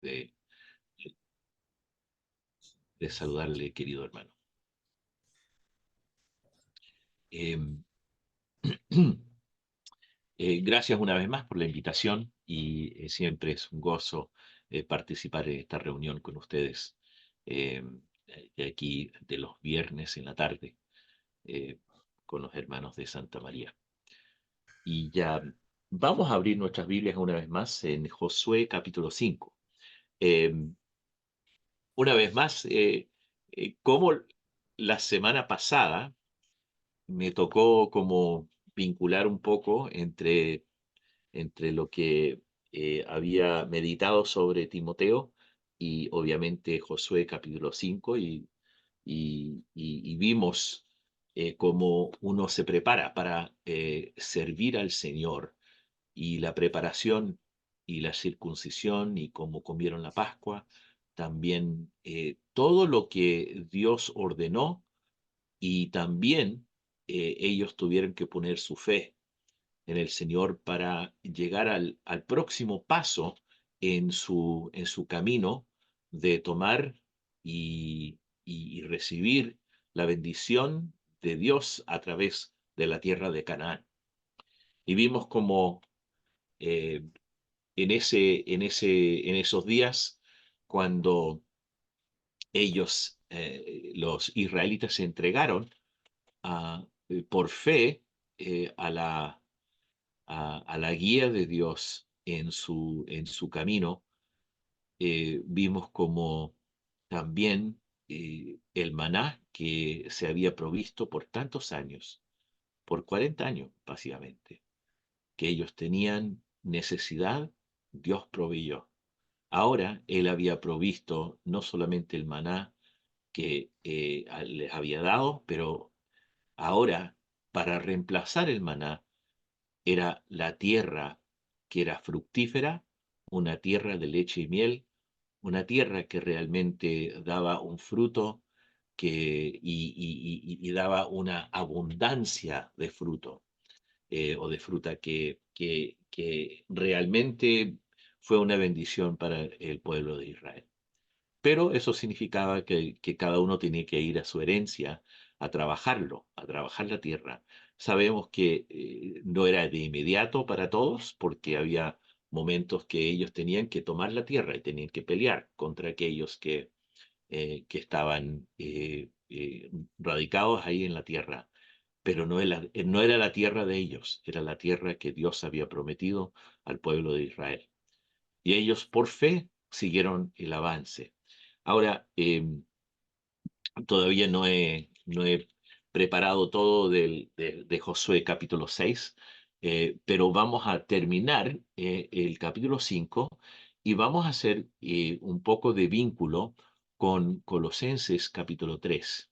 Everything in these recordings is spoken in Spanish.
de, de saludarle, querido hermano. Em, Gracias una vez más por la invitación y siempre es un gozo participar en esta reunión con ustedes em, de aquí de los viernes en la tarde eh, con los hermanos de Santa María. Y ya vamos a abrir nuestras Biblias una vez más en Josué capítulo 5. Em, una vez más, como la semana pasada me tocó como vincular un poco entre lo que había meditado sobre Timoteo y obviamente Josué capítulo 5 y vimos cómo uno se prepara para servir al Señor y la preparación y la circuncisión y cómo comieron la Pascua, también todo lo que Dios ordenó y también ellos tuvieron que poner su fe en el Señor para llegar al próximo paso en su camino de tomar y recibir la bendición de Dios a través de la tierra de Canaán. Y vimos como eh, en esos días, cuando los israelitas, se entregaron por fe a la guía de Dios en su camino, vimos como también el maná que se había provisto por tantos años, por 40 años básicamente, que ellos tenían necesidad, Dios proveyó. Ahora Él había provisto no solamente el maná que les había dado, pero ahora, para reemplazar el maná, era la tierra que era fructífera, una tierra de leche y miel, una tierra que realmente daba un fruto y daba una abundancia de fruto o de fruta que realmente fue una bendición para el pueblo de Israel. Pero eso significaba que cada uno tenía que ir a su herencia a trabajarlo, a trabajar la tierra. Sabemos que no era de inmediato para todos, porque había momentos que ellos tenían que tomar la tierra y tenían que pelear contra aquellos que estaban radicados ahí en la tierra. Pero no era la tierra de ellos, era la tierra que Dios había prometido al pueblo de Israel. Y ellos por fe siguieron el avance. Ahora, todavía no he preparado todo de Josué capítulo 6, pero vamos a terminar el capítulo 5 y vamos a hacer un poco de vínculo con Colosenses capítulo 3.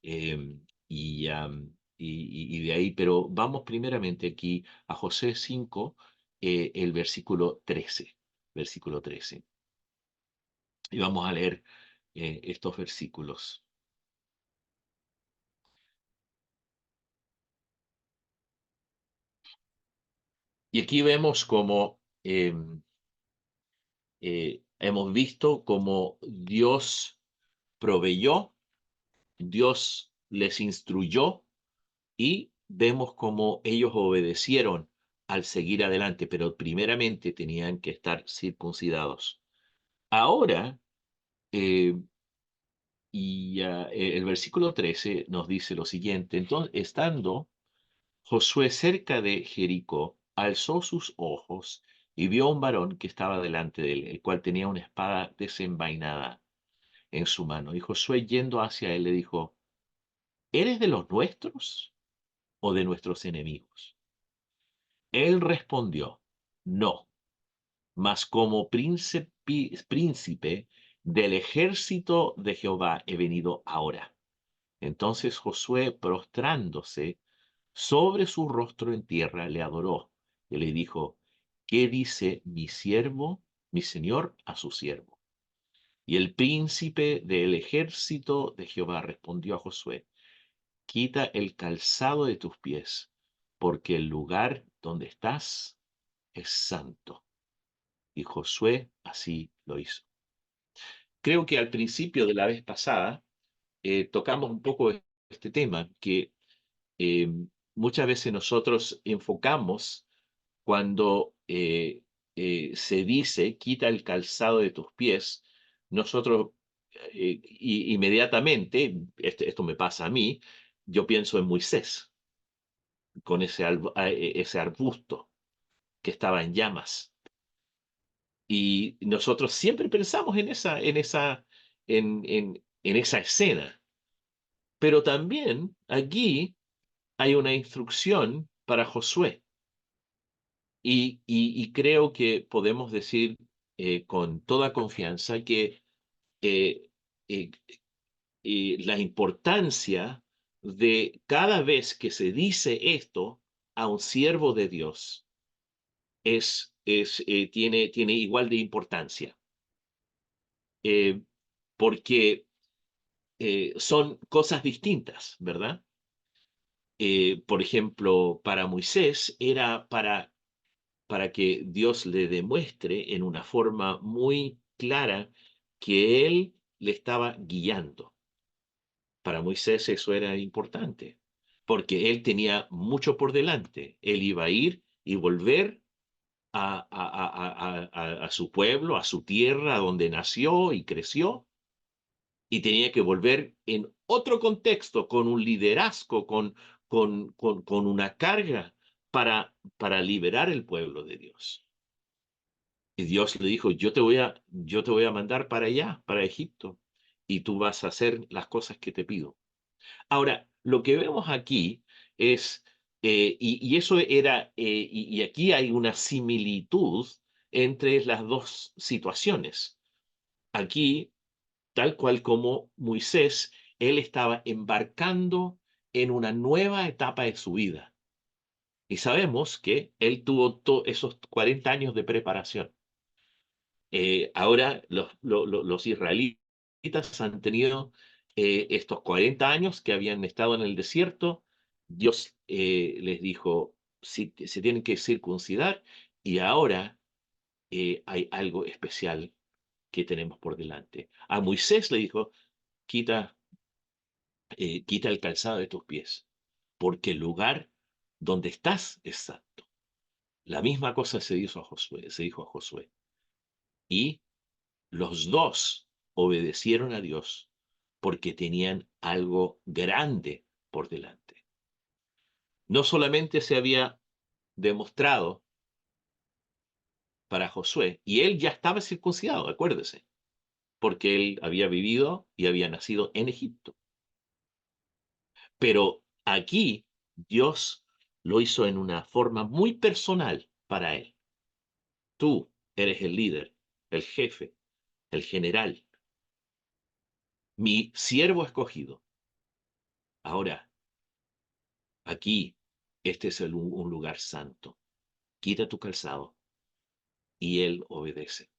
Y de ahí, pero vamos primeramente aquí a Josué 5, el versículo 13. Versículo 13. Y vamos a leer estos versículos. Y aquí vemos cómo hemos visto cómo Dios proveyó, Dios les instruyó y vemos cómo ellos obedecieron al seguir adelante, pero primeramente tenían que estar circuncidados. Ahora, eh, el versículo 13 nos dice lo siguiente: entonces, estando Josué cerca de Jericó, alzó sus ojos y vio a un varón que estaba delante de él, el cual tenía una espada desenvainada en su mano. Y Josué, yendo hacia él, le dijo: ¿Eres de los nuestros o de nuestros enemigos? Él respondió: No, mas como príncipe del ejército de Jehová he venido ahora. Entonces Josué, prostrándose sobre su rostro en tierra, le adoró y le dijo: ¿Qué dice mi siervo, mi señor, a su siervo? Y el príncipe del ejército de Jehová respondió a Josué: Quita el calzado de tus pies, porque el lugar donde estás es santo. Y Josué así lo hizo. Creo que al principio de la vez pasada tocamos un poco este tema, que eh, muchas veces nosotros enfocamos cuando se dice, quita el calzado de tus pies, nosotros inmediatamente, esto me pasa a mí, yo pienso en Moisés, con ese arbusto que estaba en llamas. Y nosotros siempre pensamos en esa escena. Pero también aquí hay una instrucción para Josué. Y creo que podemos decir con toda confianza que eh, eh, la importancia de cada vez que se dice esto a un siervo de Dios tiene igual de importancia, eh, porque son cosas distintas, ¿verdad? Por ejemplo, para Moisés era para que Dios le demuestre en una forma muy clara que él le estaba guiando. Para Moisés eso era importante, porque él tenía mucho por delante. Él iba a ir y volver a su pueblo, a su tierra, donde nació y creció, y tenía que volver en otro contexto, con un liderazgo, con una carga para liberar el pueblo de Dios. Y Dios le dijo, yo te voy a mandar para allá, para Egipto, y tú vas a hacer las cosas que te pido. Ahora, lo que vemos aquí es, y eso era, y aquí hay una similitud entre las dos situaciones. Aquí, tal cual como Moisés, él estaba embarcando en una nueva etapa de su vida. Y sabemos que él tuvo esos 40 años de preparación. Ahora los israelitas han tenido estos 40 años que habían estado en el desierto. Dios les dijo, se tienen que circuncidar y ahora hay algo especial que tenemos por delante. A Moisés le dijo, quita, quita el calzado de tus pies, porque el lugar donde estás es santo. La misma cosa se dijo a Josué. Y los dos obedecieron a Dios porque tenían algo grande por delante. No solamente se había demostrado para Josué, y él ya estaba circuncidado, acuérdese, porque él había vivido y había nacido en Egipto. Pero aquí Dios lo hizo en una forma muy personal para él. Tú eres el líder, el jefe, el general, mi siervo escogido. Ahora, aquí, este es un lugar santo. Quita tu calzado. Y él obedece.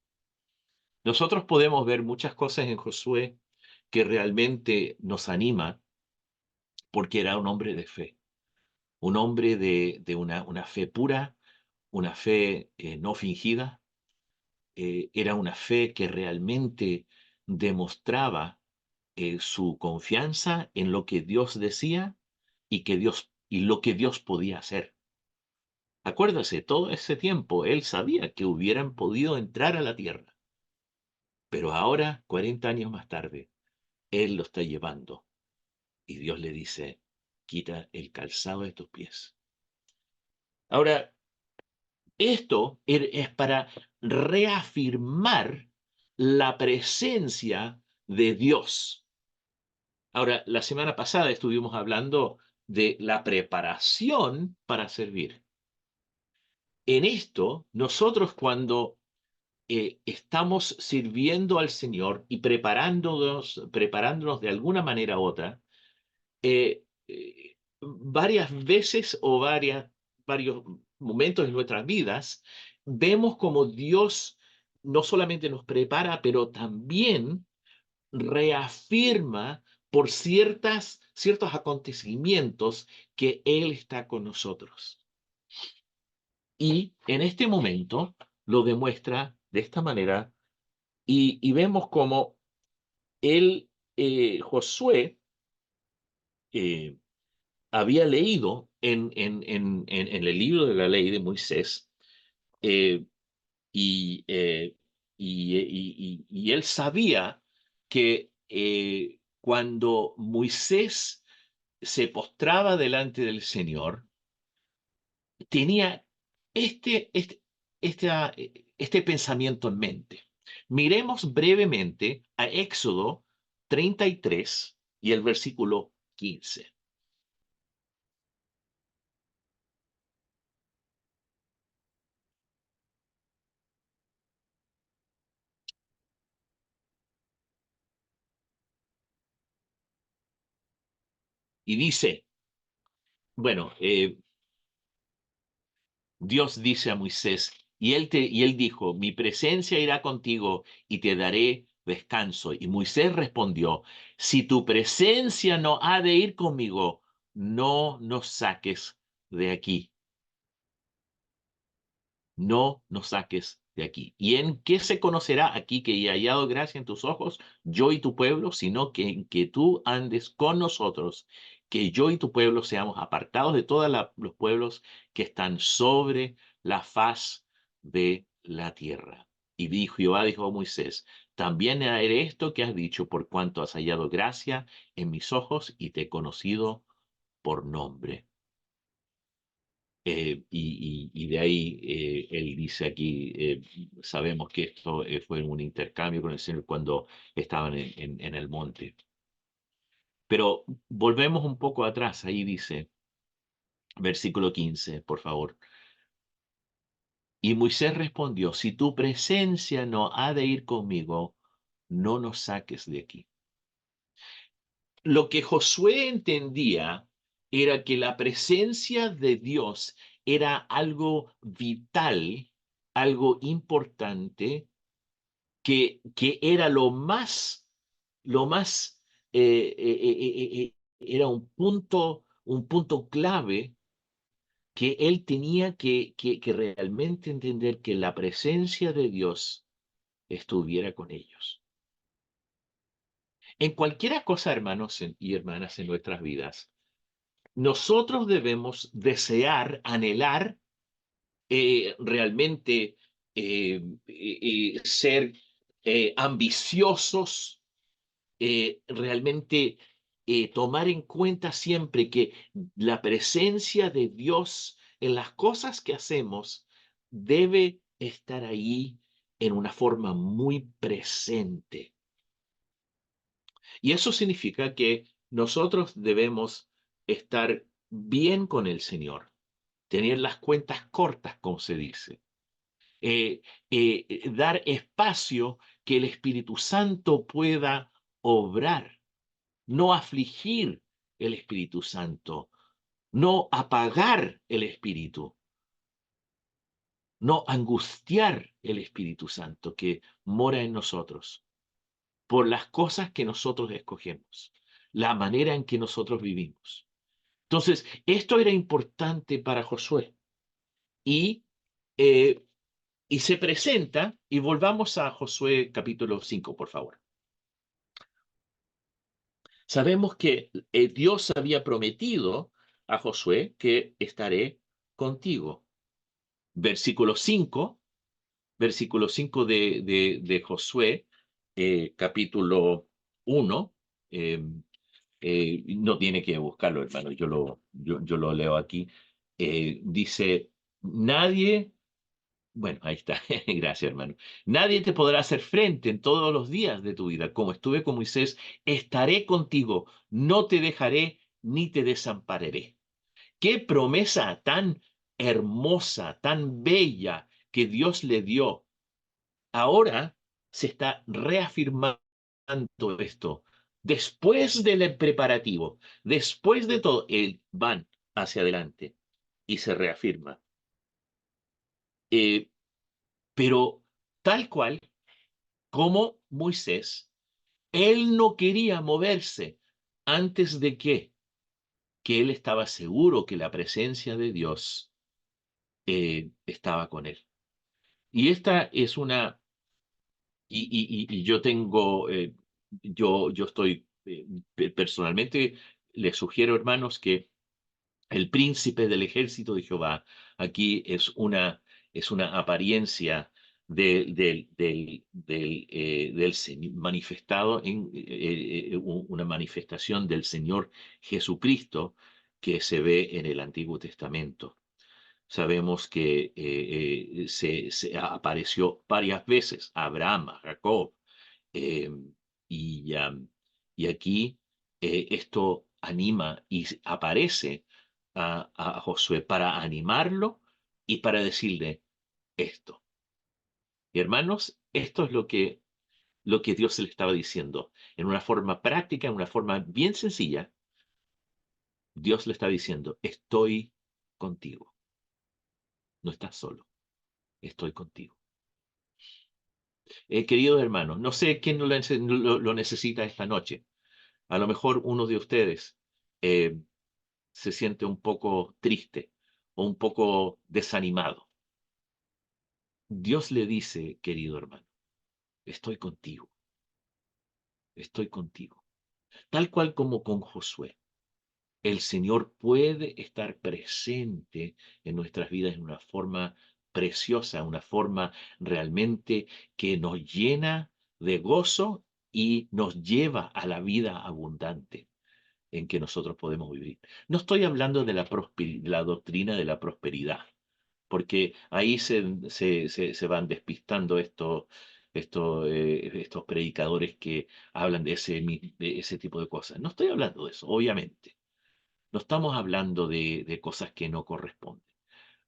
Nosotros podemos ver muchas cosas en Josué que realmente nos anima porque era un hombre de fe, un hombre de una fe pura, una fe no fingida, era una fe que realmente demostraba su confianza en lo que Dios decía y lo que Dios podía hacer. Acuérdase, todo ese tiempo él sabía que hubieran podido entrar a la tierra, pero ahora, 40 años más tarde, él lo está llevando y Dios le dice, quita el calzado de tus pies. Ahora, esto es para reafirmar la presencia de Dios. Ahora, la semana pasada estuvimos hablando de la preparación para servir. En esto, nosotros cuando estamos sirviendo al Señor y preparándonos de alguna manera u otra, varias veces o varios momentos en nuestras vidas, vemos como Dios no solamente nos prepara, pero también reafirma por ciertos acontecimientos que Él está con nosotros. Y en este momento lo demuestra de esta manera y vemos cómo él, Josué, eh, había leído en el libro de la ley de Moisés, eh, y, eh, y él sabía que cuando Moisés se postraba delante del Señor, tenía este pensamiento en mente. Miremos brevemente a Éxodo 33 y el versículo 15. Y dice, bueno, Dios dice a Moisés, y él dijo, mi presencia irá contigo y te daré descanso. Y Moisés respondió, si tu presencia no ha de ir conmigo, no nos saques de aquí. No nos saques de aquí. ¿Y en qué se conocerá aquí que he hallado gracia en tus ojos, yo y tu pueblo, sino que en que tú andes con nosotros, que yo y tu pueblo seamos apartados de todos los pueblos que están sobre la faz de la tierra? Y dijo Jehová, dijo a Moisés, también haré esto que has dicho, por cuanto has hallado gracia en mis ojos y te he conocido por nombre. Y de ahí él dice aquí, sabemos que esto fue un intercambio con el Señor cuando estaban en el monte. Pero volvemos un poco atrás, ahí dice, versículo 15, por favor. Y Moisés respondió, si tu presencia no ha de ir conmigo, no nos saques de aquí. Lo que Josué entendía era que la presencia de Dios era algo vital, algo importante, que era lo más, era un punto clave que él tenía que realmente entender que la presencia de Dios estuviera con ellos. En cualquier cosa, hermanos y hermanas, en nuestras vidas, nosotros debemos desear, anhelar realmente ser ambiciosos, realmente tomar en cuenta siempre que la presencia de Dios en las cosas que hacemos debe estar ahí en una forma muy presente. Y eso significa que nosotros debemos estar bien con el Señor, tener las cuentas cortas, como se dice, dar espacio que el Espíritu Santo pueda obrar, no afligir el Espíritu Santo, no apagar el Espíritu, no angustiar el Espíritu Santo que mora en nosotros por las cosas que nosotros escogemos, la manera en que nosotros vivimos. Entonces, esto era importante para Josué. Y, eh, y se presenta, y volvamos a Josué capítulo 5, por favor. Sabemos que Dios había prometido a Josué que estaré contigo. Versículo 5, versículo 5 de Josué, capítulo 1. No tiene que buscarlo, hermano, yo lo leo aquí. Dice, nadie, bueno, ahí está, gracias, hermano. Nadie te podrá hacer frente en todos los días de tu vida. Como estuve con Moisés, estaré contigo, no te dejaré ni te desampararé. Qué promesa tan hermosa, tan bella que Dios le dio. Ahora se está reafirmando esto. Después del preparativo, después de todo, van hacia adelante y se reafirma. Eh, pero tal cual como Moisés, él no quería moverse antes de que él estaba seguro que la presencia de Dios estaba con él. Y esta es y yo tengo, yo estoy, personalmente, les sugiero, hermanos, que el príncipe del ejército de Jehová aquí es una apariencia manifestado una manifestación del Señor Jesucristo que se ve en el Antiguo Testamento. Sabemos que se apareció varias veces a Abraham, a Jacob, eh, y, y aquí esto anima y aparece a Josué para animarlo y para decirle esto. Y hermanos, esto es lo que Dios le estaba diciendo. En una forma práctica, en una forma bien sencilla, Dios le está diciendo, estoy contigo. No estás solo, estoy contigo. Queridos hermanos, no sé quién lo necesita esta noche. A lo mejor uno de ustedes eh, se siente un poco triste o un poco desanimado. Dios le dice, querido hermano, estoy contigo. Tal cual como con Josué, el Señor puede estar presente en nuestras vidas en una forma preciosa, una forma realmente que nos llena de gozo y nos lleva a la vida abundante en que nosotros podemos vivir. No estoy hablando de la doctrina de la prosperidad, porque ahí se van despistando estos predicadores que hablan de ese tipo de cosas. No estoy hablando de eso, obviamente. No estamos hablando de cosas que no corresponden.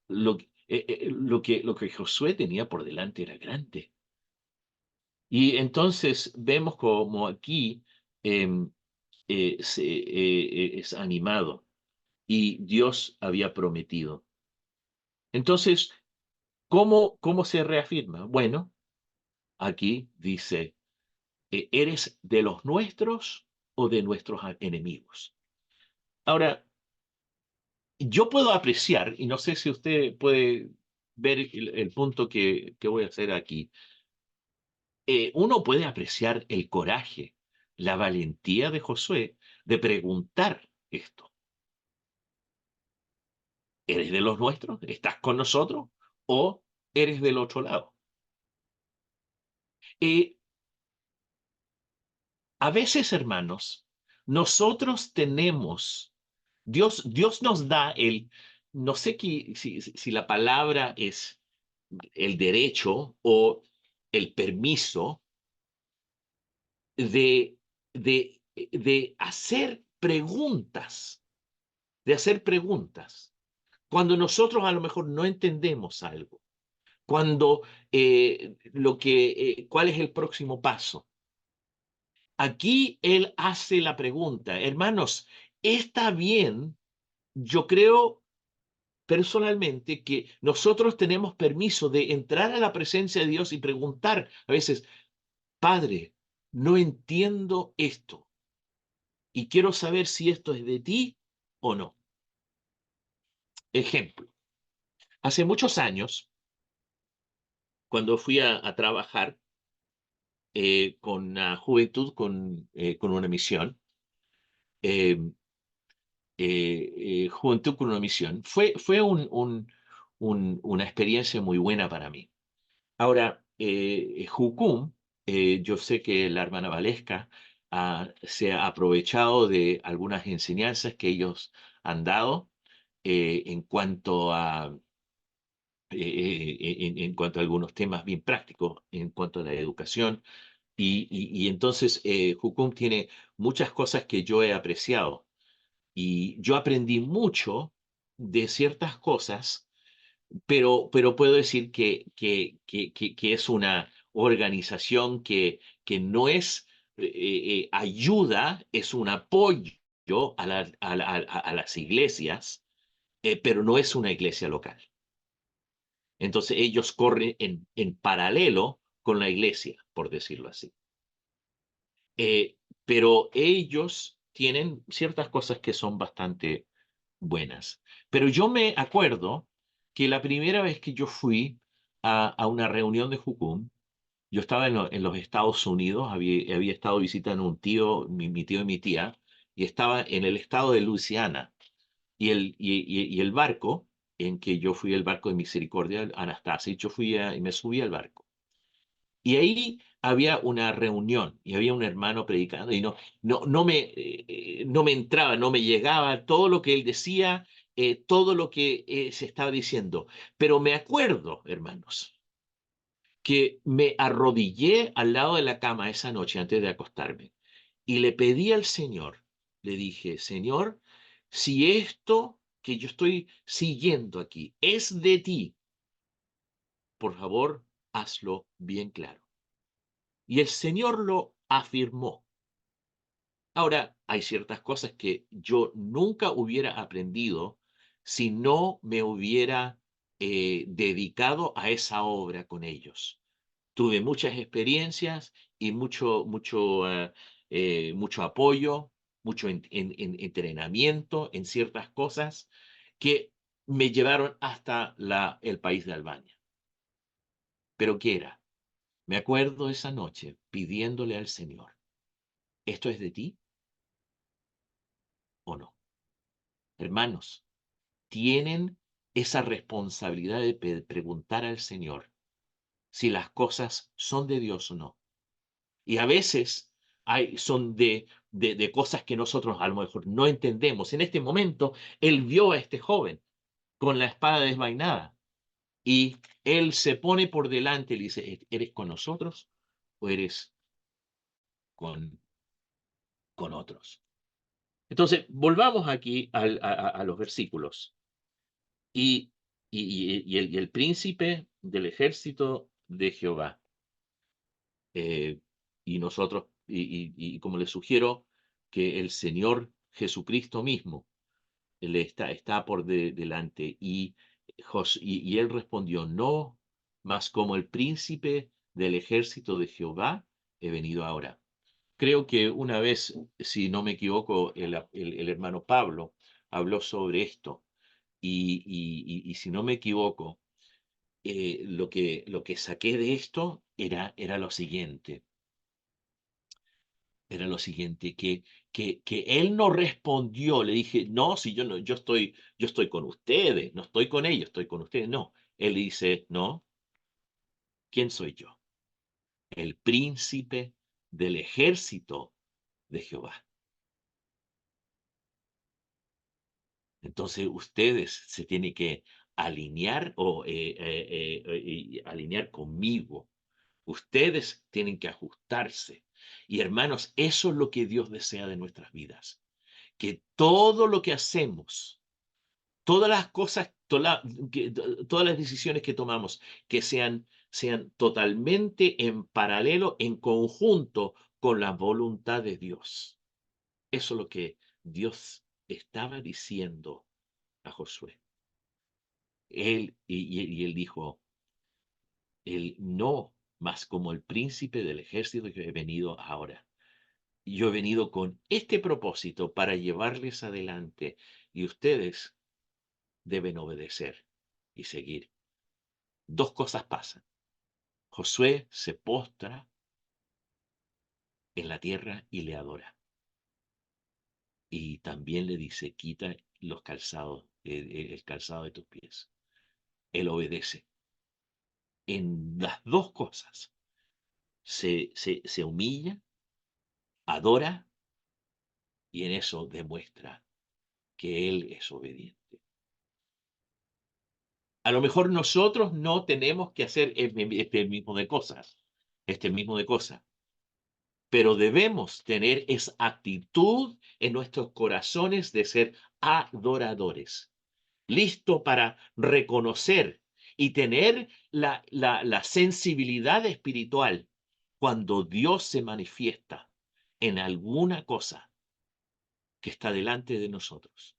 Lo que Josué tenía por delante era grande. Y entonces vemos como aquí em, es animado y Dios había prometido. Entonces, cómo se reafirma? Bueno, aquí dice, ¿eres de los nuestros o de nuestros enemigos? Ahora, yo puedo apreciar, y no sé si usted puede ver el punto que voy a hacer aquí, uno puede apreciar el coraje, la valentía de Josué de preguntar esto. ¿Eres de los nuestros? ¿Estás con nosotros? ¿O eres del otro lado? Eh, a veces, hermanos, nosotros tenemos, Dios nos da no sé si la palabra es el derecho o el permiso de, de hacer preguntas, cuando nosotros a lo mejor no entendemos algo, cuando cuál es el próximo paso. Aquí él hace la pregunta, hermanos, ¿está bien? Yo creo personalmente que nosotros tenemos permiso de entrar a la presencia de Dios y preguntar a veces, Padre, no entiendo esto y quiero saber si esto es de ti o no. Ejemplo, hace muchos años, cuando fui a trabajar con la juventud con una misión, eh, juventud con una misión, fue una experiencia muy buena para mí. Ahora, Jucum, yo sé que la hermana Valesca se ha aprovechado de algunas enseñanzas que ellos han dado en cuanto en cuanto a algunos temas bien prácticos, en cuanto a la educación. Y entonces Jucum tiene muchas cosas que yo he apreciado y yo aprendí mucho de ciertas cosas, pero puedo decir que es una organización que no es ayuda, es un apoyo a las iglesias, pero no es una iglesia local. Entonces ellos corren en paralelo con la iglesia, por decirlo así. Eh, pero ellos tienen ciertas cosas que son bastante buenas. Pero yo me acuerdo que la primera vez que yo fui a una reunión de Jucum, Yo estaba en los Estados Unidos, había estado visitando un tío, mi tío y mi tía, y estaba en el estado de Luisiana. Y el barco en que yo fui, el barco de Misericordia, Anastasia, y yo y me subí al barco. Y ahí había una reunión y había un hermano predicando y no me entraba, no me llegaba todo lo que él decía, todo lo que se estaba diciendo. Pero me acuerdo, hermanos, que me arrodillé al lado de la cama esa noche antes de acostarme y le pedí al Señor, le dije, Señor, si esto que yo estoy siguiendo aquí es de ti, por favor, hazlo bien claro. Y el Señor lo afirmó. Ahora, hay ciertas cosas que yo nunca hubiera aprendido si no me hubiera dedicado a esa obra con ellos. Tuve muchas experiencias y mucho apoyo, mucho en entrenamiento en ciertas cosas que me llevaron hasta el país de Albania. Pero ¿qué era? Me acuerdo esa noche pidiéndole al Señor, ¿esto es de ti o no? Hermanos, tienen esa responsabilidad de preguntar al Señor si las cosas son de Dios o no. Y a veces son de cosas que nosotros a lo mejor no entendemos. En este momento, él vio a este joven con la espada desvainada y él se pone por delante y le dice, ¿eres con nosotros o eres con, con otros? Entonces, volvamos aquí a los versículos. Y, y el príncipe del ejército de Jehová. eh, y nosotros, y como les sugiero, que el Señor Jesucristo mismo está por delante. Y él respondió, no, mas como el príncipe del ejército de Jehová he venido ahora. Creo que una vez, si no me equivoco, el hermano Pablo habló sobre esto. Y si no me equivoco, lo que saqué de esto era lo siguiente. Era lo siguiente, que él no respondió, le dije, no, si yo no, yo estoy con ustedes, no estoy con ellos, estoy con ustedes. No, él dice, no, ¿quién soy yo? El príncipe del ejército de Jehová. Entonces ustedes se tienen que alinear alinear conmigo. Ustedes tienen que ajustarse. Y hermanos, eso es lo que Dios desea de nuestras vidas. Que todo lo que hacemos, todas las cosas, todas las decisiones que tomamos, que sean totalmente en paralelo, en conjunto con la voluntad de Dios. Eso es lo que Dios estaba diciendo a Josué. Y él dijo, él no, más como el príncipe del ejército que he venido ahora. Yo he venido con este propósito para llevarles adelante y ustedes deben obedecer y seguir. Dos cosas pasan. Josué se postra en la tierra y le adora. Y también le dice, quita los calzados, el calzado de tus pies. Él obedece. En las dos cosas se humilla, adora y en eso demuestra que Él es obediente. A lo mejor nosotros no tenemos que hacer este mismo de cosas, pero debemos tener esa actitud en nuestros corazones de ser adoradores, listo para reconocer y tener la sensibilidad espiritual cuando Dios se manifiesta en alguna cosa que está delante de nosotros.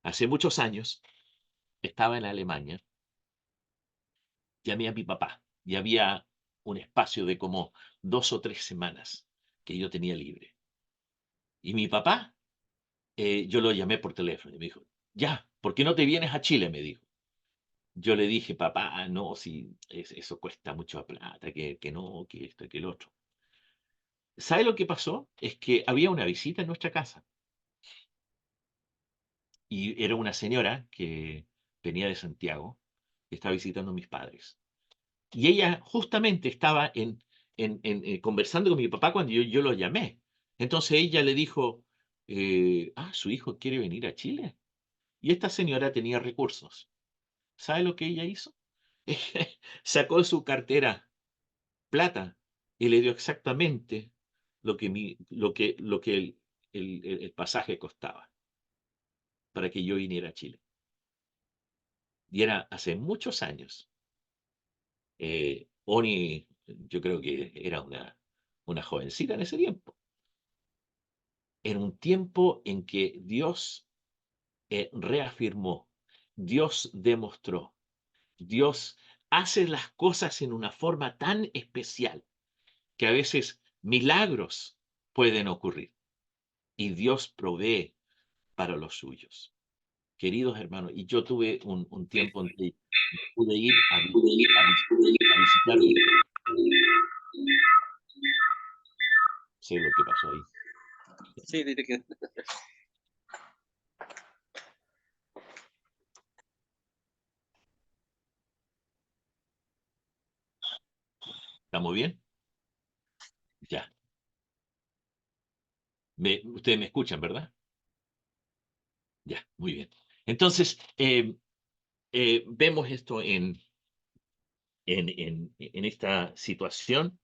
Hace muchos años estaba en Alemania, llamé a mi papá y había un espacio de como 2 o 3 semanas que yo tenía libre. Y mi papá, yo lo llamé por teléfono y me dijo, ya, ¿por qué no te vienes a Chile? Me dijo. yo le dije, papá, no, si eso cuesta mucha plata, que no, que esto, que el otro. ¿Sabe lo que pasó? Es que había una visita en nuestra casa y era una señora que venía de Santiago, que estaba visitando a mis padres. Y ella justamente estaba conversando con mi papá cuando yo lo llamé. Entonces ella le dijo, su hijo quiere venir a Chile. Y esta señora tenía recursos. ¿Sabe lo que ella hizo? Sacó de su cartera plata y le dio exactamente lo que el pasaje costaba para que yo viniera a Chile. Y era hace muchos años. Oni, yo creo que era una jovencita en ese tiempo. En un tiempo en que Dios reafirmó, Dios demostró, Dios hace las cosas en una forma tan especial que a veces milagros pueden ocurrir y Dios provee para los suyos. Queridos hermanos, y yo tuve un tiempo en que pude ir a visitarle. Sé lo que pasó ahí. Sí, dile que ¿Estamos bien? Ya. Ustedes me escuchan, ¿verdad? Ya, muy bien. Entonces, vemos esto en esta situación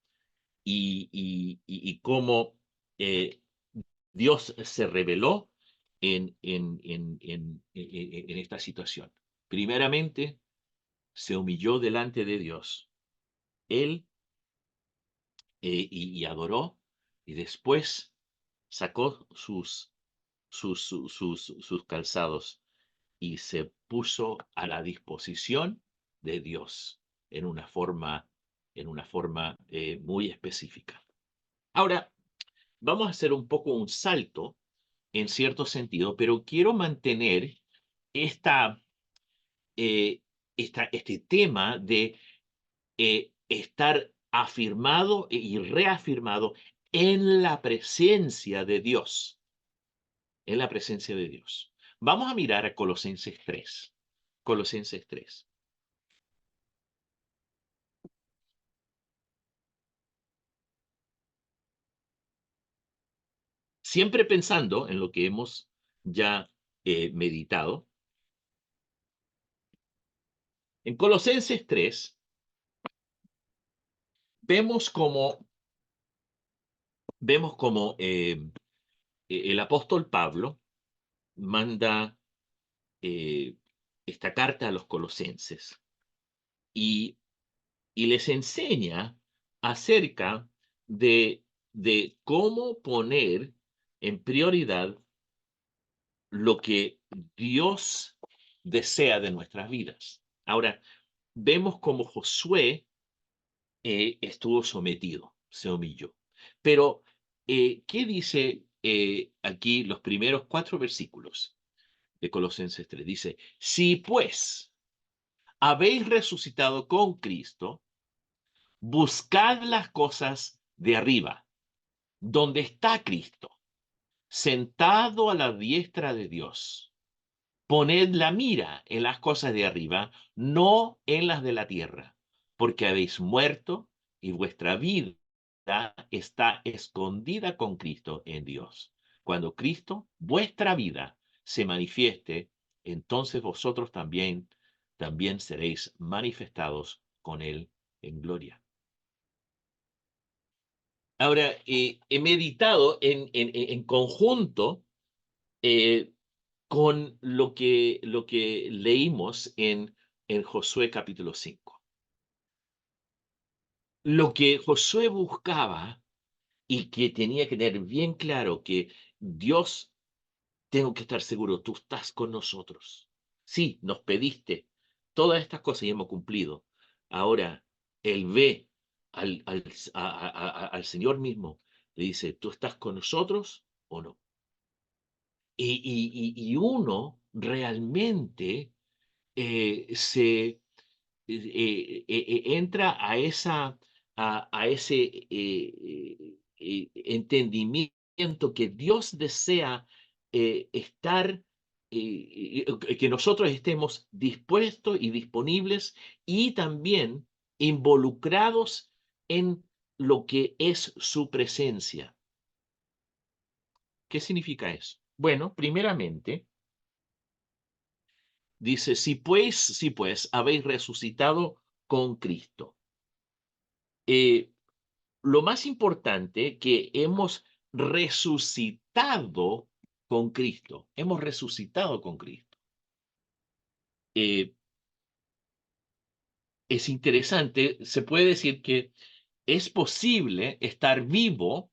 y cómo eh, Dios se reveló en esta situación. Primeramente, se humilló delante de Dios, él, y adoró, y después sacó sus calzados y se puso a la disposición de Dios en una forma, muy específica. Ahora, vamos a hacer un poco un salto en cierto sentido, pero quiero mantener esta, este tema de estar afirmado y reafirmado en la presencia de Dios, en la presencia de Dios. Vamos a mirar a Colosenses 3. Colosenses 3. Siempre pensando en lo que hemos ya meditado. En Colosenses 3 vemos como, el apóstol Pablo manda eh, esta carta a los colosenses y, y les enseña acerca de cómo poner en prioridad lo que Dios desea de nuestras vidas. Ahora, vemos como Josué estuvo sometido, se humilló. Pero, ¿qué dice aquí los primeros 4 versículos de Colosenses 3? Dice, si pues habéis resucitado con Cristo, buscad las cosas de arriba, donde está Cristo, sentado a la diestra de Dios. Poned la mira en las cosas de arriba, no en las de la tierra, porque habéis muerto y vuestra vida está escondida con Cristo en Dios. Cuando Cristo, vuestra vida, se manifieste, entonces vosotros también seréis manifestados con Él en gloria. Ahora, he meditado en conjunto eh, con lo que leímos en Josué capítulo 5. Lo que Josué buscaba y que tenía que tener bien claro que Dios, tengo que estar seguro, tú estás con nosotros. Sí, nos pediste todas estas cosas y hemos cumplido. Ahora, él ve al Señor mismo, le dice, ¿tú estás con nosotros o no? Y uno realmente entra a ese entendimiento que Dios desea estar, que nosotros estemos dispuestos y disponibles y también involucrados en lo que es su presencia. ¿Qué significa eso? Bueno, primeramente, dice, si pues habéis resucitado con Cristo. Lo más importante que hemos resucitado con Cristo. Hemos resucitado con Cristo. Es interesante, se puede decir que es posible estar vivo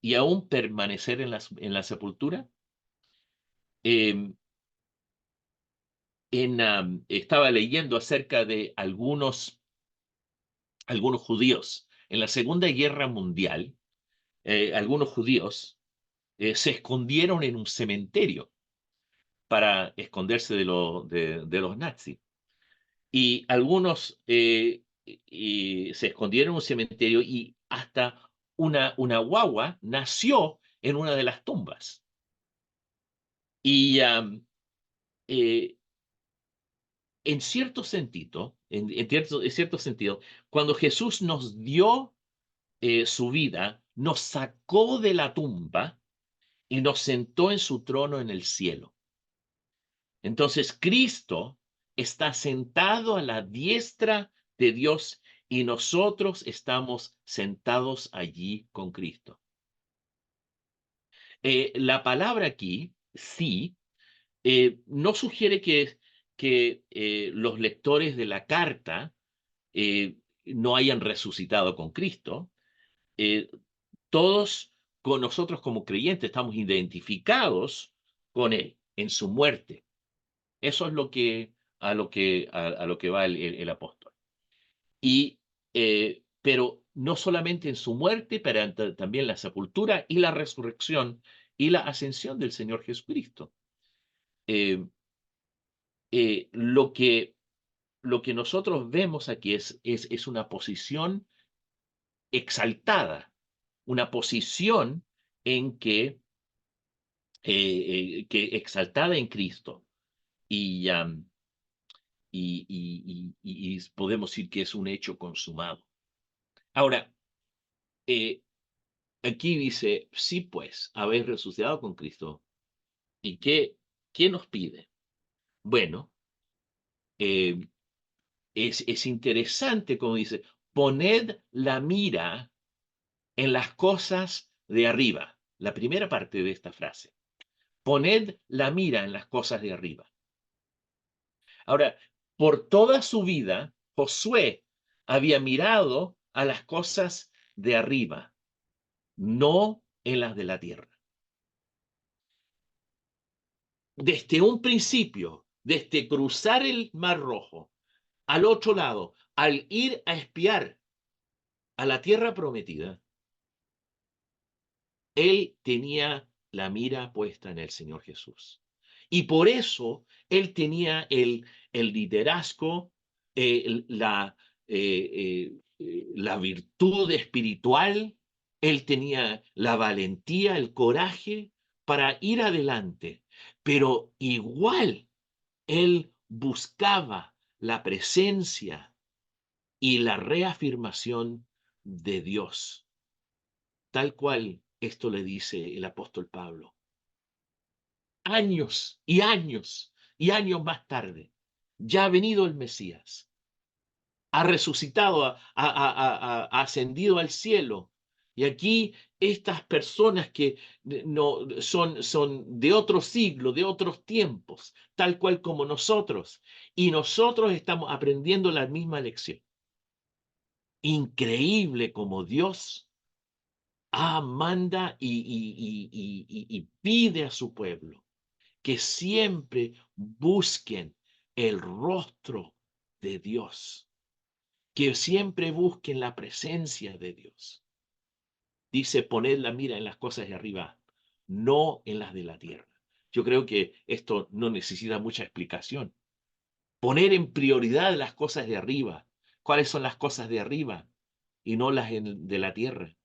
y aún permanecer en la sepultura. Eh, estaba leyendo acerca de algunos judíos. En la Segunda Guerra Mundial, algunos judíos se escondieron en un cementerio para esconderse de los nazis. Y algunos se escondieron en un cementerio y hasta una guagua nació en una de las tumbas. Y eh, en cierto sentido, cuando Jesús nos dio su vida, nos sacó de la tumba y nos sentó en su trono en el cielo. Entonces Cristo está sentado a la diestra de Dios y nosotros estamos sentados allí con Cristo. La palabra aquí, sí, no sugiere que los lectores de la carta no hayan resucitado con Cristo. Eh, Todos con nosotros como creyentes estamos identificados con Él en su muerte. Eso es a lo que va el apóstol. Pero no solamente en su muerte, pero también la sepultura y la resurrección y la ascensión del Señor Jesucristo. Eh, eh, lo que, lo que nosotros vemos aquí es una posición exaltada, una posición en que exaltada en Cristo. Y, y podemos decir que es un hecho consumado. Ahora, eh, aquí dice, sí pues, habéis resucitado con Cristo. ¿Y qué nos pide? Bueno, eh, es interesante como dice, poned la mira en las cosas de arriba. La primera parte de esta frase. Poned la mira en las cosas de arriba. Ahora, por toda su vida, Josué había mirado a las cosas de arriba, no en las de la tierra. Desde un principio, desde cruzar el Mar Rojo, al otro lado, al ir a espiar a la tierra prometida, él tenía la mira puesta en el Señor Jesús. Y por eso él tenía el liderazgo, la virtud espiritual, él tenía la valentía, el coraje para ir adelante. Pero igual él buscaba la presencia y la reafirmación de Dios, tal cual esto le dice el apóstol Pablo. Años y años y años más tarde, ya ha venido el Mesías, ha resucitado, ha ascendido al cielo. Y aquí estas personas que no son de otro siglo, de otros tiempos, tal cual como nosotros, y nosotros estamos aprendiendo la misma lección. Increíble como Dios manda y pide a su pueblo que siempre busquen el rostro de Dios, que siempre busquen la presencia de Dios. Dice, poned la mira en las cosas de arriba, no en las de la tierra. Yo creo que esto no necesita mucha explicación. Poner en prioridad las cosas de arriba. ¿Cuáles son las cosas de arriba y no las de la tierra?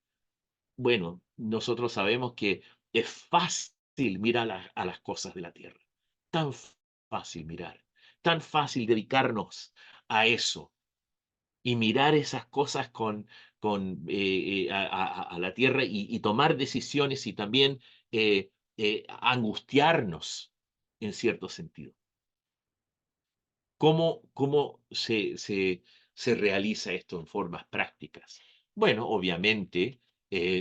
Bueno, nosotros sabemos que es fácil mirar a las cosas de la tierra. Tan fácil mirar, tan fácil dedicarnos a eso y mirar esas cosas a la tierra y tomar decisiones y también angustiarnos en cierto sentido. ¿Cómo se realiza esto en formas prácticas? Bueno, obviamente,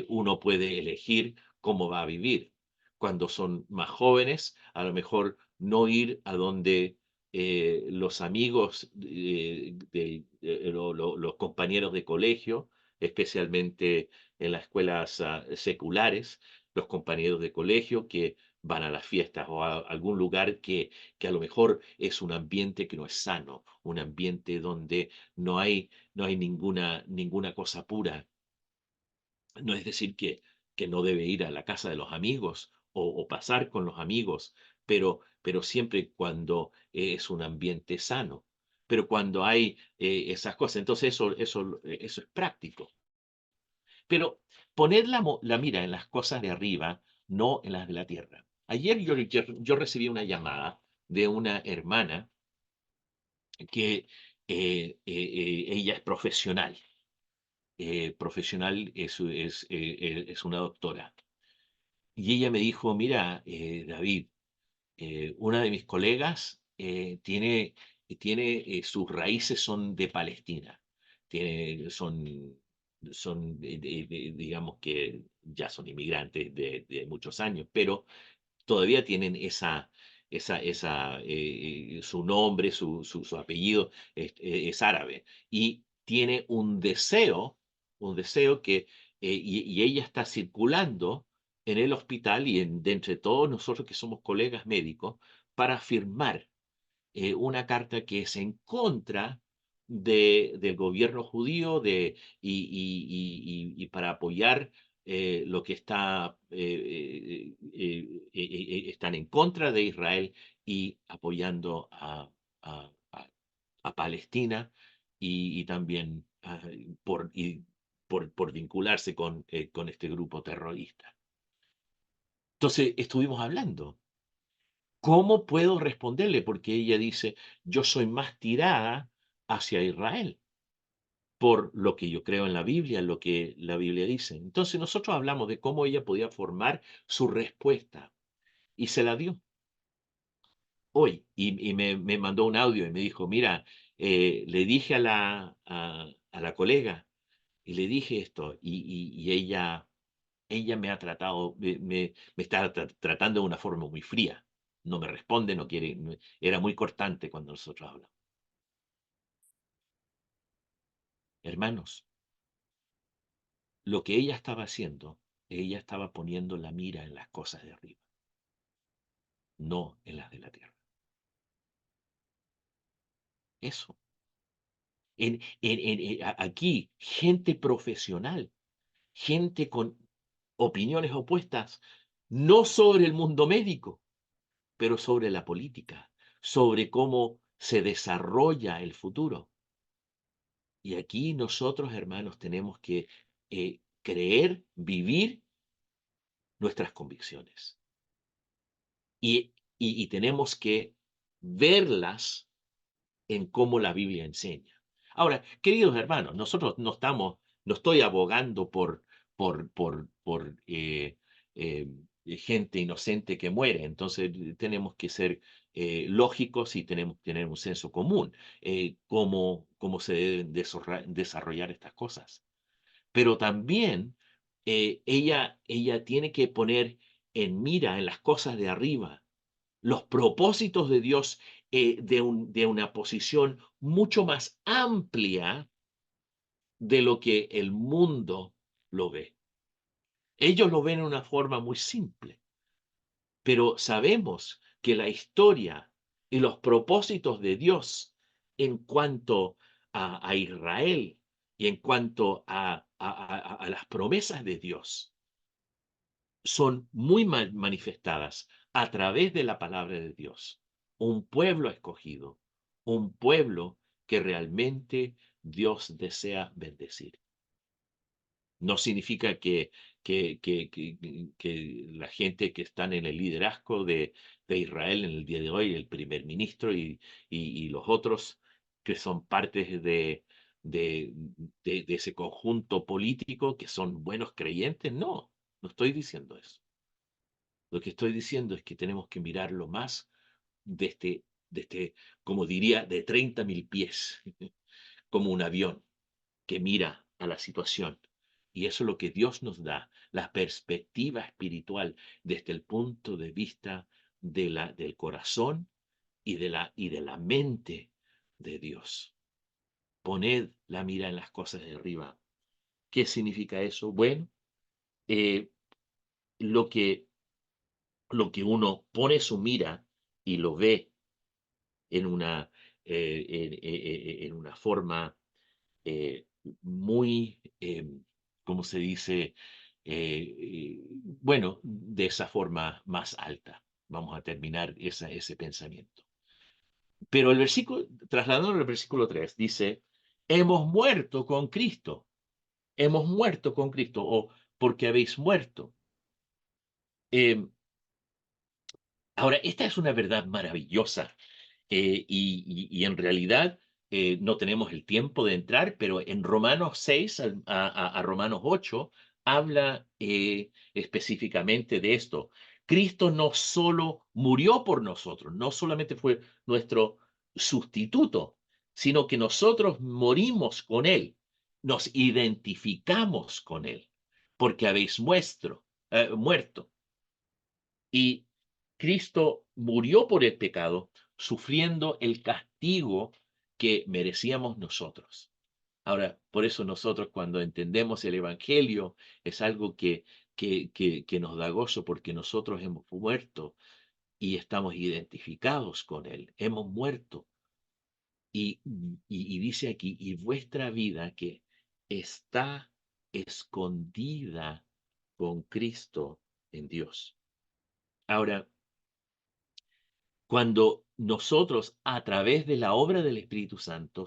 uno puede elegir cómo va a vivir. Cuando son más jóvenes, a lo mejor no ir a donde los amigos, los compañeros de colegio, especialmente en las escuelas seculares, los compañeros de colegio que van a las fiestas o a algún lugar que a lo mejor es un ambiente que no es sano, un ambiente donde no hay ninguna cosa pura. No es decir que no debe ir a la casa de los amigos o pasar con los amigos, pero siempre cuando es un ambiente sano. Pero cuando hay esas cosas, entonces eso es práctico. Pero poner la mira en las cosas de arriba, no en las de la tierra. Ayer yo recibí una llamada de una hermana que ella es profesional es una doctora. Y ella me dijo, mira, David, una de mis colegas sus raíces son de Palestina. Tiene, digamos que ya son inmigrantes de muchos años, pero todavía tienen su nombre, su apellido es árabe. Y tiene un deseo y ella está circulando en el hospital y de entre todos nosotros que somos colegas médicos para firmar una carta que es en contra del gobierno judío y para apoyar lo que están en contra de Israel y apoyando a Palestina y también por vincularse con este grupo terrorista. Entonces estuvimos hablando. ¿Cómo puedo responderle? Porque ella dice, yo soy más tirada hacia Israel por lo que yo creo en la Biblia, lo que la Biblia dice. Entonces nosotros hablamos de cómo ella podía formar su respuesta y se la dio hoy. Y me mandó un audio y me dijo, mira, le dije a la colega y le dije esto y ella me ha tratado, me está tratando de una forma muy fría. No me responde, no quiere, era muy cortante cuando nosotros hablamos. Hermanos, lo que ella estaba haciendo, ella estaba poniendo la mira en las cosas de arriba, no en las de la tierra. Eso. Aquí, gente profesional, gente con opiniones opuestas, no sobre el mundo médico, pero sobre la política, sobre cómo se desarrolla el futuro. Y aquí nosotros, hermanos, tenemos que creer, vivir nuestras convicciones. Y tenemos que verlas en cómo la Biblia enseña. Ahora, queridos hermanos, nosotros no estoy abogando por gente inocente que muere, entonces tenemos que ser lógicos y tenemos que tener un senso común, cómo se deben desarrollar estas cosas. Pero también ella tiene que poner en mira en las cosas de arriba los propósitos de Dios de una posición mucho más amplia de lo que el mundo lo ve. Ellos lo ven de una forma muy simple, pero sabemos que la historia y los propósitos de Dios en cuanto a Israel y en cuanto a las promesas de Dios son muy manifestadas a través de la palabra de Dios. Un pueblo escogido, un pueblo que realmente Dios desea bendecir. No significa que la gente que están en el liderazgo de Israel en el día de hoy, el primer ministro y los otros que son partes de, de ese conjunto político, que son buenos creyentes, no, no estoy diciendo eso. Lo que estoy diciendo es que tenemos que mirarlo más de este, como diría, de 30.000 pies, como un avión que mira a la situación. Y eso es lo que Dios nos da, la perspectiva espiritual desde el punto de vista del corazón y de la mente de Dios. Poned la mira en las cosas de arriba. ¿Qué significa eso? Bueno, eh, lo que, lo que uno pone su mira y lo ve en una, en una forma eh, muy, ¿cómo se dice? Bueno, de esa forma más alta. Vamos a terminar ese pensamiento. Pero el versículo, trasladando al versículo 3, dice, hemos muerto con Cristo, hemos muerto con Cristo, o porque habéis muerto. Eh, Ahora, esta es una verdad maravillosa y en realidad no tenemos el tiempo de entrar, pero en Romanos 6 a Romanos 8 habla específicamente de esto. Cristo no solo murió por nosotros, no solamente fue nuestro sustituto, sino que nosotros morimos con Él, nos identificamos con Él, porque habéis muerto. Y Cristo murió por el pecado, sufriendo el castigo que merecíamos nosotros. Ahora, por eso nosotros cuando entendemos el Evangelio es algo que nos da gozo porque nosotros hemos muerto y estamos identificados con Él. Hemos muerto. Y dice aquí, y vuestra vida que está escondida con Cristo en Dios. Ahora, cuando nosotros, a través de la obra del Espíritu Santo,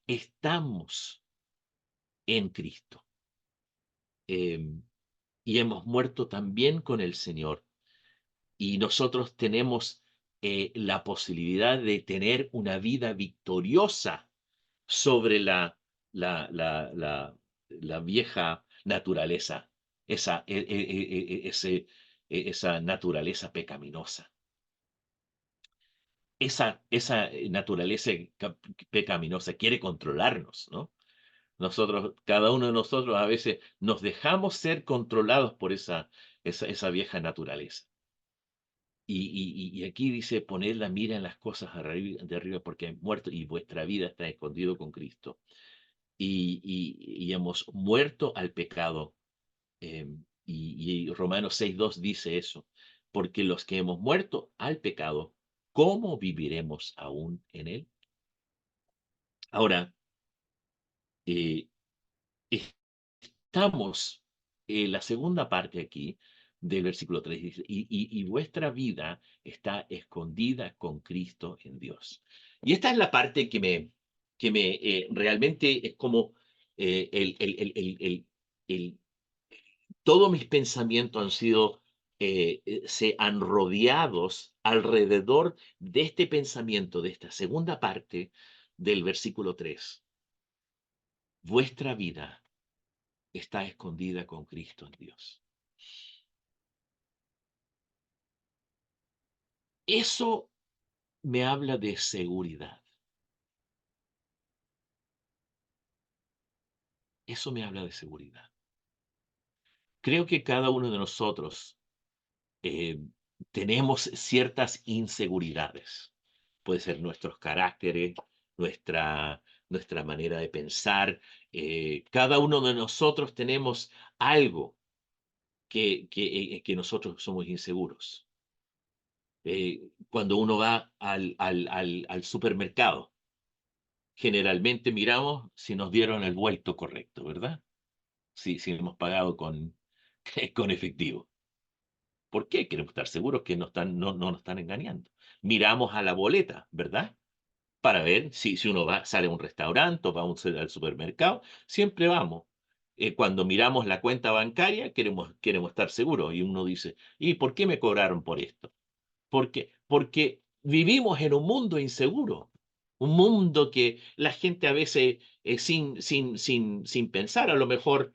estamos en Cristo y hemos muerto también con el Señor, y nosotros tenemos la posibilidad de tener una vida victoriosa sobre la vieja naturaleza, esa naturaleza pecaminosa. Esa naturaleza pecaminosa quiere controlarnos, ¿no? Nosotros, cada uno de nosotros a veces nos dejamos ser controlados por esa vieja naturaleza. Y aquí dice, poned la mira en las cosas de arriba porque han muerto y vuestra vida está escondido con Cristo. Y hemos muerto al pecado. Y Romanos 6:2 dice eso, porque los que hemos muerto al pecado, ¿cómo viviremos aún en él? Ahora, eh, estamos en la segunda parte aquí del versículo 3 dice, y vuestra vida está escondida con Cristo en Dios. Y esta es la parte que me realmente es como el todos mis pensamientos han sido, se han rodeados alrededor de este pensamiento, de esta segunda parte del versículo 3. Vuestra vida está escondida con Cristo en Dios. Eso me habla de seguridad. Eso me habla de seguridad. Creo que cada uno de nosotros eh, tenemos ciertas inseguridades. Puede ser nuestros caracteres, nuestra manera de pensar. Cada uno de nosotros tenemos algo que nosotros somos inseguros. Cuando uno va al supermercado, generalmente miramos si nos dieron el vuelto correcto, ¿verdad? Si hemos pagado con efectivo. ¿Por qué? Queremos estar seguros que no nos están engañando. Miramos a la boleta, ¿verdad? para ver si uno sale a un restaurante o va a al supermercado, siempre vamos. Cuando miramos la cuenta bancaria, queremos estar seguros y uno dice, ¿y por qué me cobraron por esto? Porque vivimos en un mundo inseguro, un mundo que la gente a veces, sin pensar, a lo mejor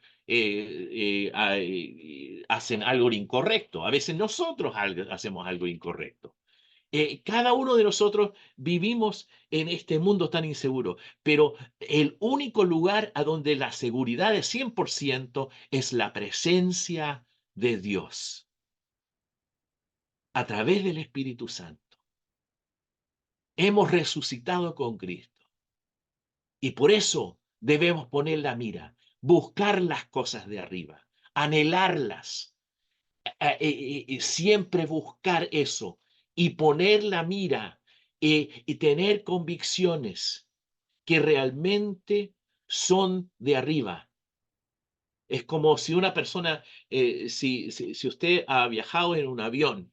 hacen algo incorrecto. A veces nosotros hacemos algo incorrecto. Cada uno de nosotros vivimos en este mundo tan inseguro, pero el único lugar a donde la seguridad es 100% es la presencia de Dios a través del Espíritu Santo. Hemos resucitado con Cristo y por eso debemos poner la mira, buscar las cosas de arriba, anhelarlas, siempre buscar eso y poner la mira y tener convicciones que realmente son de arriba. Es como si una persona, si usted ha viajado en un avión,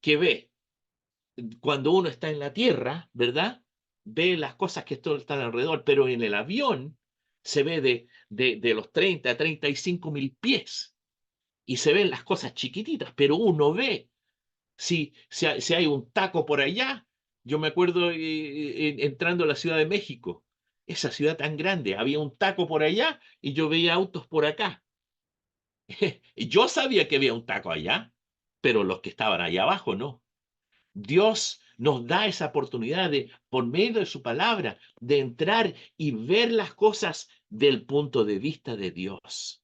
que ve cuando uno está en la tierra, ¿verdad? Ve las cosas que están alrededor, pero en el avión se ve de los 30 a 35.000 pies y se ven las cosas chiquititas, pero uno ve si hay un taco por allá. Yo me acuerdo entrando a la Ciudad de México, esa ciudad tan grande, había un taco por allá y yo veía autos por acá. Y yo sabía que había un taco allá, pero los que estaban allá abajo no. Dios nos da esa oportunidad de, por medio de su palabra, de entrar y ver las cosas del punto de vista de Dios.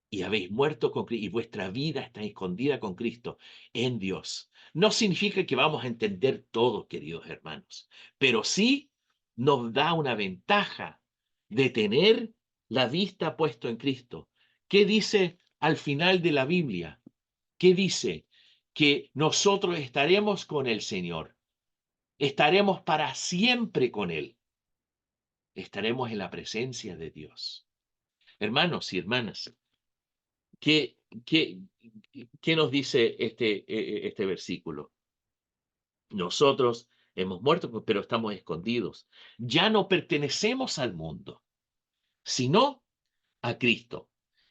Y habéis muerto con Cristo y vuestra vida está escondida con Cristo en Dios. No significa que vamos a entender todo, queridos hermanos, pero sí nos da una ventaja de tener la vista puesta en Cristo. ¿Qué dice al final de la Biblia? ¿Qué dice? Que nosotros estaremos con el Señor, estaremos para siempre con Él, estaremos en la presencia de Dios. Hermanos y hermanas, ¿Qué, qué, qué nos dice este versículo? Nosotros hemos muerto, pero estamos escondidos. Ya no pertenecemos al mundo, sino a Cristo.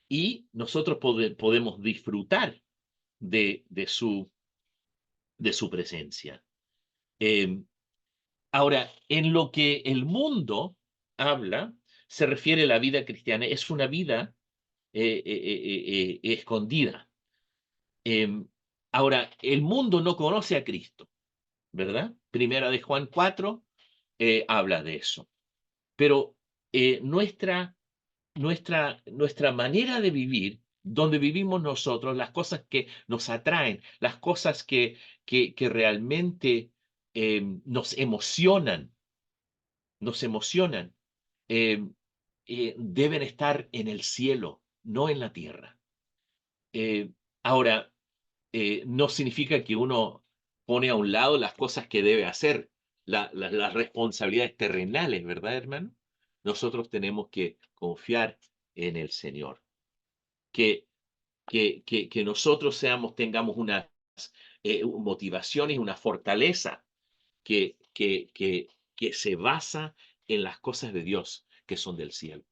Y nosotros podemos disfrutar de de su presencia. Eh, Ahora, en lo que el mundo habla, se refiere a la vida cristiana, es una vida escondida. Em, Ahora, el mundo no conoce a Cristo, ¿verdad? Primera de Juan 4 habla de eso. Pero nuestra manera de vivir, donde vivimos nosotros, las cosas que nos atraen, las cosas que realmente nos emocionan, em, deben estar en el cielo, no en la tierra. Eh, Ahora, no significa que uno pone a un lado las cosas que debe hacer, las responsabilidades terrenales, ¿verdad, hermano? Nosotros tenemos que confiar en el Señor, que, que nosotros tengamos una motivación y una fortaleza que se basa en las cosas de Dios que son del cielo.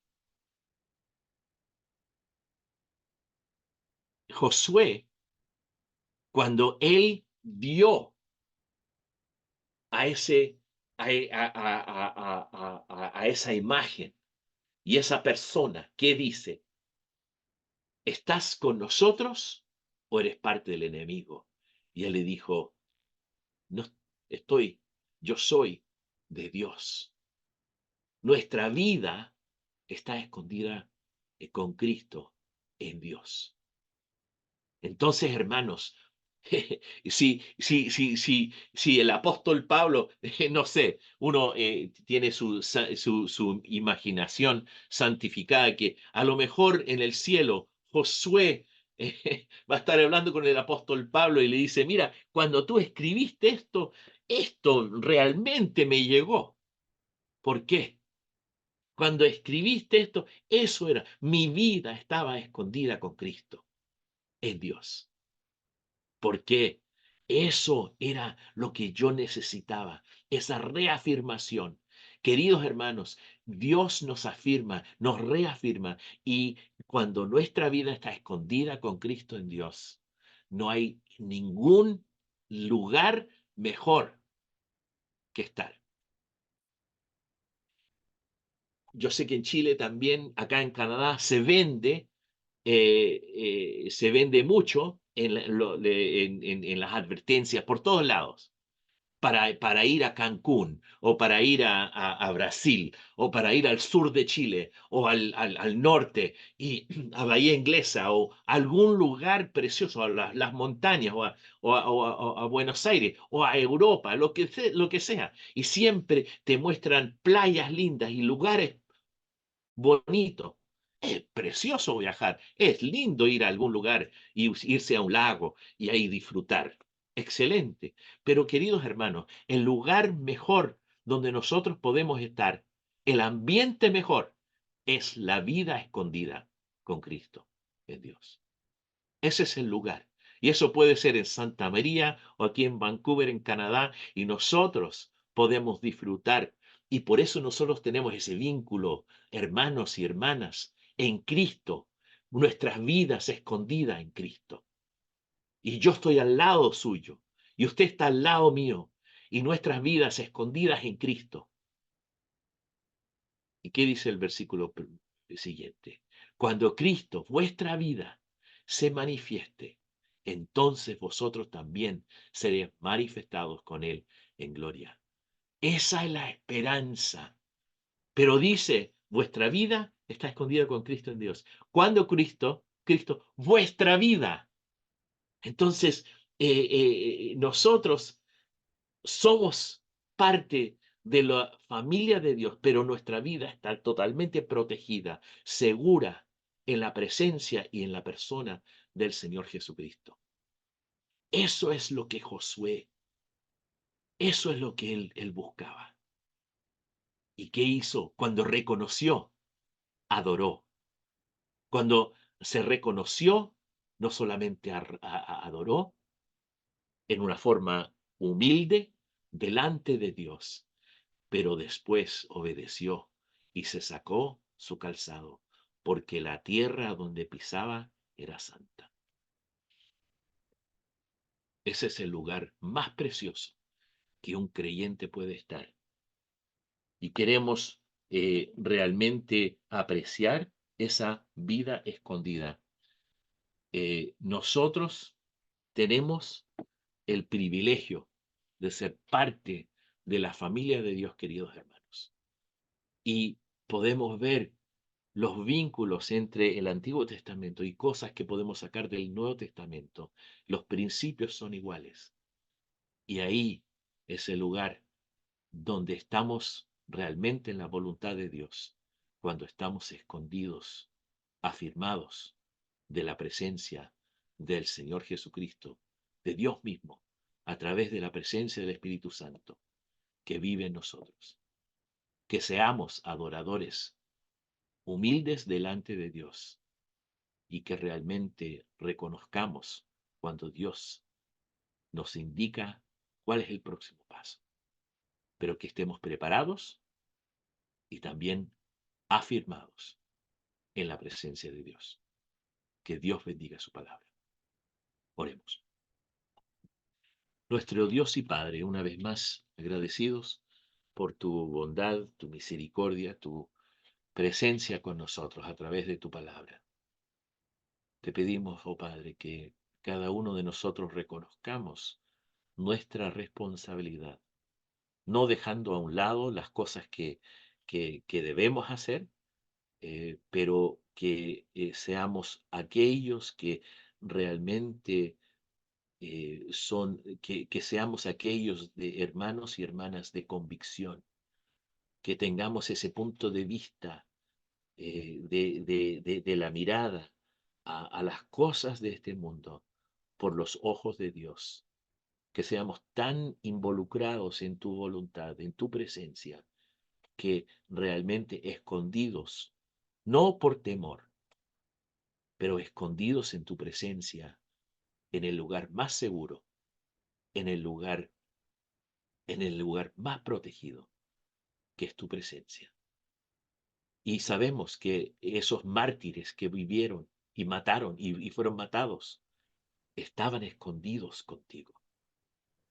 Josué, cuando él vio a ese, a esa imagen y esa persona que dice, ¿estás con nosotros o eres parte del enemigo? Y él le dijo, no estoy, yo soy de Dios. Nuestra vida está escondida con Cristo en Dios. Entonces, hermanos, si el apóstol Pablo, no sé, uno tiene su imaginación santificada, que a lo mejor en el cielo Josué va a estar hablando con el apóstol Pablo y le dice, mira, cuando tú escribiste esto, esto realmente me llegó. ¿Por qué? Cuando escribiste esto, eso era, mi vida estaba escondida con Cristo en Dios. ¿Por qué? Eso era lo que yo necesitaba, esa reafirmación. Queridos hermanos, Dios nos afirma, nos reafirma, y cuando nuestra vida está escondida con Cristo en Dios, no hay ningún lugar mejor que estar. Yo sé que en Chile también, acá en Canadá, se vende mucho en las advertencias por todos lados, para ir a Cancún, o para ir a Brasil, o para ir al sur de Chile, o al norte, y a Bahía Inglesa, o a algún lugar precioso, a las montañas, o a Buenos Aires, o a Europa, lo que sea. Y siempre te muestran playas lindas y lugares bonito. Es precioso viajar, es lindo ir a algún lugar y irse a un lago y ahí disfrutar. Excelente. Pero queridos hermanos, el lugar mejor donde nosotros podemos estar, el ambiente mejor, es la vida escondida con Cristo en Dios. Ese es el lugar. Y eso puede ser en Santa María o aquí en Vancouver, en Canadá, y nosotros podemos disfrutar. Y por eso nosotros tenemos ese vínculo, hermanos y hermanas, en Cristo, nuestras vidas escondidas en Cristo. Y yo estoy al lado suyo, y usted está al lado mío, y nuestras vidas escondidas en Cristo. ¿Y qué dice el versículo siguiente? Cuando Cristo, vuestra vida, se manifieste, entonces vosotros también seréis manifestados con Él en gloria. Esa es la esperanza. Pero dice, vuestra vida está escondida con Cristo en Dios. Cuando Cristo, vuestra vida. Entonces, nosotros somos parte de la familia de Dios, pero nuestra vida está totalmente protegida, segura en la presencia y en la persona del Señor Jesucristo. Eso es lo que Josué, eso es lo que él buscaba. ¿Y qué hizo? Cuando reconoció, adoró. Cuando se reconoció, no solamente adoró en una forma humilde delante de Dios, pero después obedeció y se sacó su calzado, porque la tierra donde pisaba era santa. Ese es el lugar más precioso que un creyente puede estar. Y queremos realmente apreciar esa vida escondida. Nosotros tenemos el privilegio de ser parte de la familia de Dios, queridos hermanos. Y podemos ver los vínculos entre el Antiguo Testamento y cosas que podemos sacar del Nuevo Testamento. Los principios son iguales. Y ahí es el lugar donde estamos realmente en la voluntad de Dios, cuando estamos escondidos, afirmados de la presencia del Señor Jesucristo, de Dios mismo, a través de la presencia del Espíritu Santo que vive en nosotros. Que seamos adoradores humildes delante de Dios y que realmente reconozcamos cuando Dios nos indica cuál es el próximo paso, pero que estemos preparados y también afirmados en la presencia de Dios. Que Dios bendiga su palabra. Oremos. Nuestro Dios y Padre, una vez más agradecidos por tu bondad, tu misericordia, tu presencia con nosotros a través de tu palabra. Te pedimos, oh Padre, que cada uno de nosotros reconozcamos nuestra responsabilidad, no dejando a un lado las cosas que debemos hacer, pero que seamos aquellos que realmente que seamos aquellos de hermanos y hermanas de convicción, que tengamos ese punto de vista de la mirada a las cosas de este mundo por los ojos de Dios, que seamos tan involucrados en tu voluntad, en tu presencia, que realmente escondidos, no por temor, pero escondidos en tu presencia, en el lugar más seguro, en el lugar, en el lugar más protegido, que es tu presencia. Y sabemos que esos mártires que vivieron y mataron y fueron matados, estaban escondidos contigo.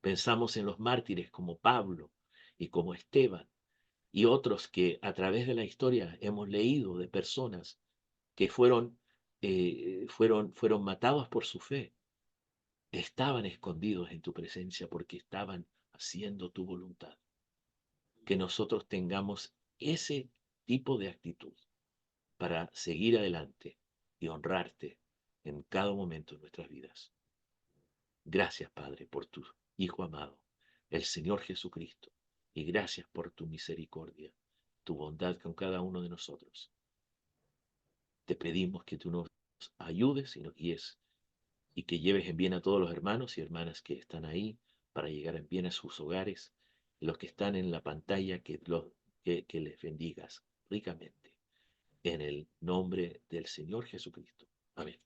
Pensamos en los mártires como Pablo y como Esteban y otros que a través de la historia hemos leído de personas que fueron matados por su fe. Estaban escondidos en tu presencia porque estaban haciendo tu voluntad. Que nosotros tengamos ese tipo de actitud para seguir adelante y honrarte en cada momento de nuestras vidas. Gracias, Padre, por tu Hijo amado, el Señor Jesucristo, y gracias por tu misericordia, tu bondad con cada uno de nosotros. Te pedimos que tú nos ayudes y nos guíes y que lleves en bien a todos los hermanos y hermanas que están ahí para llegar en bien a sus hogares, y los que están en la pantalla, que les bendigas ricamente. En el nombre del Señor Jesucristo. Amén.